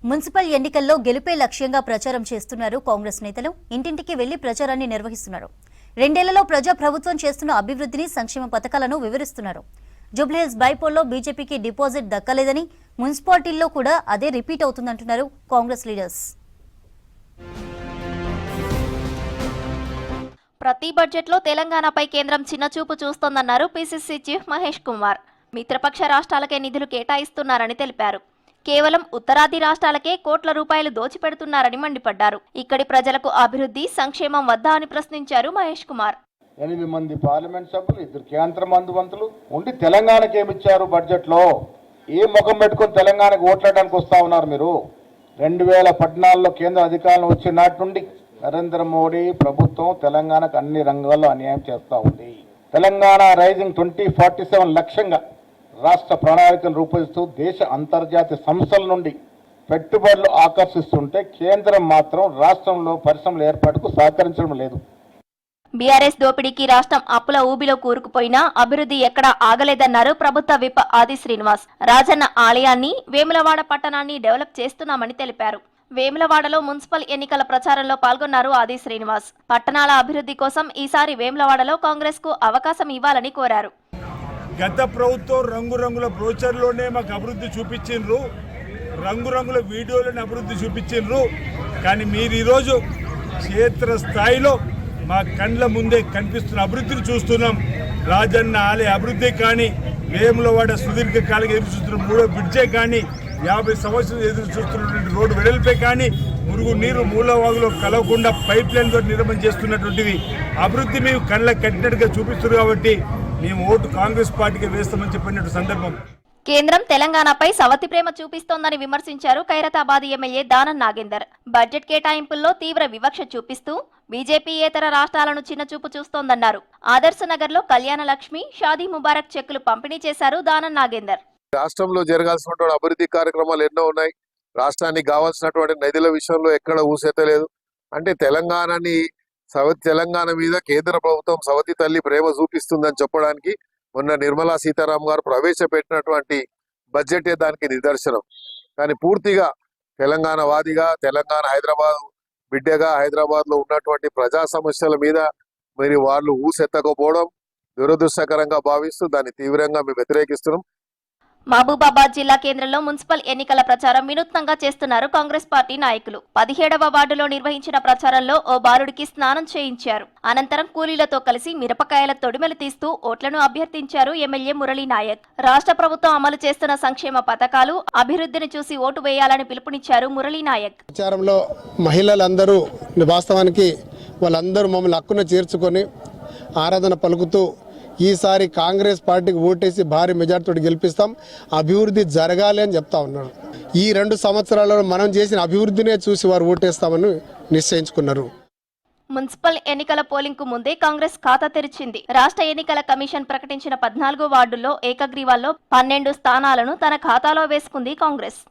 Municipal ఎన్నికల్లో గెలుపే లక్ష్యంగా ప్రచారం చేస్తున్నారు కాంగ్రెస్ నేతలు. ఇంటింటికి వెళ్లి ప్రచారాన్ని నిర్వహిస్తున్నారు. రెండేళ్లలో ప్రజా ప్రభుత్వం చేస్తున్న అభివృద్ధిని, సంక్షేమ పథకాలను వివరిస్తున్నారు. జూబ్లీహిల్స్ బైపోల్లో బీజేపీకి డిపాజిట్ దక్కలేదని, మున్సిపాలిటీల్లో కూడా అదే రిపీట్ అవుతుందంటున్నారు కాంగ్రెస్ లీడర్స్. ప్రతి బడ్జెట్లో తెలంగాణపై కేంద్రం చిన్నచూపు చూస్తోందన్నారు పీసీసీ చీఫ్ మహేష్ కుమార్. మిత్రపక్ష రాష్ట్రాలకే నిధులు కేటాయిస్తున్నారని తెలిపారు. కేవలం ఉత్తరాది రాష్ట్రాలకే కోట్ల రూపాయలు దోచిపెడుతున్నారని మండిపడ్డారు. ఇక్కడి ప్రజలకు అభివృద్ధి, సంక్షేమం వద్దా అని ప్రశ్నించారు మహేష్ కుమార్. 8 మంది పార్లమెంట్ సభ్యులు, 2 కేంద్ర మంత్రులు ఉండి తెలంగాణకి ఏమిచ్చారు బడ్జెట్ లో? ఏ ముఖం పెట్టుకుని తెలంగాణకు ఓట్లాడడానికి వస్తా ఉన్నారు మీరు? 2014లో కేంద్ర అధికారులు వచ్చిన నాటి నుండి నరేంద్ర మోడీ ప్రభుత్వం తెలంగాణకు అన్ని రంగాల్లో అన్యాయం చేస్తూ ఉంది. తెలంగాణ రైజింగ్ 2047 లక్ష్యంగా రాష్ట్ర ప్రణాళికలు రూపొందిస్తూ దేశ అంతర్జాతీయ సంస్థల నుండి పెట్టుబడులు ఆకర్షిస్తుంటే కేంద్రం మాత్రం రాష్ట్రంలో పరిశ్రమల ఏర్పాటుకు సహకరించడం లేదు. బీఆర్ఎస్ దోపిడీకి రాష్ట్రం అప్పుల ఊబిలో కూరుకుపోయినా అభివృద్ధి ఎక్కడా ఆగలేదన్నారు ప్రభుత్వ విప్ ఆది శ్రీనివాస్. రాజన్న ఆలయాన్ని, వేములవాడ పట్టణాన్ని డెవలప్ చేస్తున్నామని తెలిపారు. వేములవాడలో మున్సిపల్ ఎన్నికల ప్రచారంలో పాల్గొన్నారు ఆది శ్రీనివాస్. పట్టణాల అభివృద్ధి కోసం ఈసారి వేములవాడలో కాంగ్రెస్ కు అవకాశం ఇవ్వాలని కోరారు. గత ప్రభుత్వం రంగురంగుల బ్రోచర్లోనే మాకు అభివృద్ధి చూపించిండ్రు, రంగురంగుల వీడియోలను అభివృద్ధి చూపించిండ్రు. కానీ మీరు ఈరోజు క్షేత్రస్థాయిలో మా కండ్ల ముందే కనిపిస్తున్న అభివృద్ధిని చూస్తున్నాం. రాజన్న ఆలయ అభివృద్ధి కానీ, వేములవాడ సుదీర్ఘకాలంగా ఎదురు చూస్తున్న 3వ బ్రిడ్జే కానీ, 50 సంవత్సరాలు ఎదురు చూస్తున్నటువంటి రోడ్డు వెడల్పే కానీ, మురుగు నీరు మూలవాగులో కలవకుండా పైప్ లైన్తో నిర్మాణం చేస్తున్నటువంటివి అభివృద్ధి మేము కళ్ళ కట్టినట్టుగా చూపిస్తున్నారు. కాబట్టి మేము ఓటు కాంగ్రెస్ పార్టీకి వేస్తామని చెప్పినట్టు సందర్భం. కేంద్రం తెలంగాణపై సవతి ప్రేమ చూపిస్తోందని విమర్శించారు ఖైరతాబాద్ ఎమ్మెల్యే దానం నాగేందర్. బడ్జెట్ కేటాయింపుల్లో తీవ్ర వివక్ష చూపిస్తూ బీజేపీయేతర రాష్ట్రాలను చిన్నచూపు చూస్తోందన్నారు. ఆదర్శ నగర్ లో కళ్యాణ లక్ష్మి, షాదీ ముబారక్ చెక్కులు పంపిణీ చేశారు దానం నాగేందర్. రాష్ట్రంలో జరగాల్సినటువంటి అభివృద్ధి కార్యక్రమాలు ఎన్నో ఉన్నాయి. రాష్ట్రానికి కావాల్సినటువంటి నిధుల విషయంలో ఎక్కడ ఊసెత్తలేదు. అంటే తెలంగాణ మీద కేంద్ర ప్రభుత్వం సవతి తల్లి ప్రేమ చూపిస్తుందని చెప్పడానికి మొన్న నిర్మలా సీతారామన్ గారు ప్రవేశపెట్టినటువంటి బడ్జెటే దానికి నిదర్శనం. కానీ పూర్తిగా తెలంగాణ వాదిగా, తెలంగాణ హైదరాబాద్ బిడ్డగా హైదరాబాద్ లో ఉన్నటువంటి ప్రజా సమస్యల మీద మరి వాళ్ళు ఊసెత్తకపోవడం దురదృష్టకరంగా భావిస్తూ దాన్ని తీవ్రంగా మేము వ్యతిరేకిస్తున్నాం. మహబూబాబాద్ జిల్లా కేంద్రంలో మున్సిపల్ ఎన్నికల ప్రచారం వినూత్నంగా చేస్తున్నారు కాంగ్రెస్ పార్టీ నాయకులు. 17వ వార్డులో నిర్వహించిన ప్రచారంలో ఓ బాలుడికి స్నానం చేయించారు. అనంతరం కూలీలతో కలిసి మిరపకాయల తొడిమెలు తీస్తూ ఓట్లను అభ్యర్థించారు ఎమ్మెల్యే మురళీ నాయక్. రాష్ట్ర ప్రభుత్వం అమలు చేస్తున్న సంక్షేమ పథకాలు, అభివృద్ధిని చూసి ఓటు వేయాలని పిలుపునిచ్చారు మురళీ నాయక్. ప్రచారంలో మహిళలందరూ వాస్తవానికి వాళ్ళందరూ మమ్మల్ని హక్కున చేర్చుకొని ఆరాధన పలుకుతూ ఈసారి కాంగ్రెస్ పార్టీకి ఓటేసి భారీ మెజార్టీతో గెలిపిస్తాం, అభివృద్ధి జరగాలి అని చెప్తా ఉన్నారు. ఈ 2 సంవత్సరాలలో మనం చేసిన అభివృద్ధినే చూసి వారు ఓటేస్తామని నిశ్చయించుకున్నారు. మున్సిపల్ ఎన్నికల పోలింగ్ కు ముందే కాంగ్రెస్ ఖాతా తెరిచింది. రాష్ట్ర ఎన్నికల కమిషన్ ప్రకటించిన 14 వార్డుల్లో ఏకగ్రీవాల్లో 12 స్థానాలను తన ఖాతాలో వేసుకుంది కాంగ్రెస్.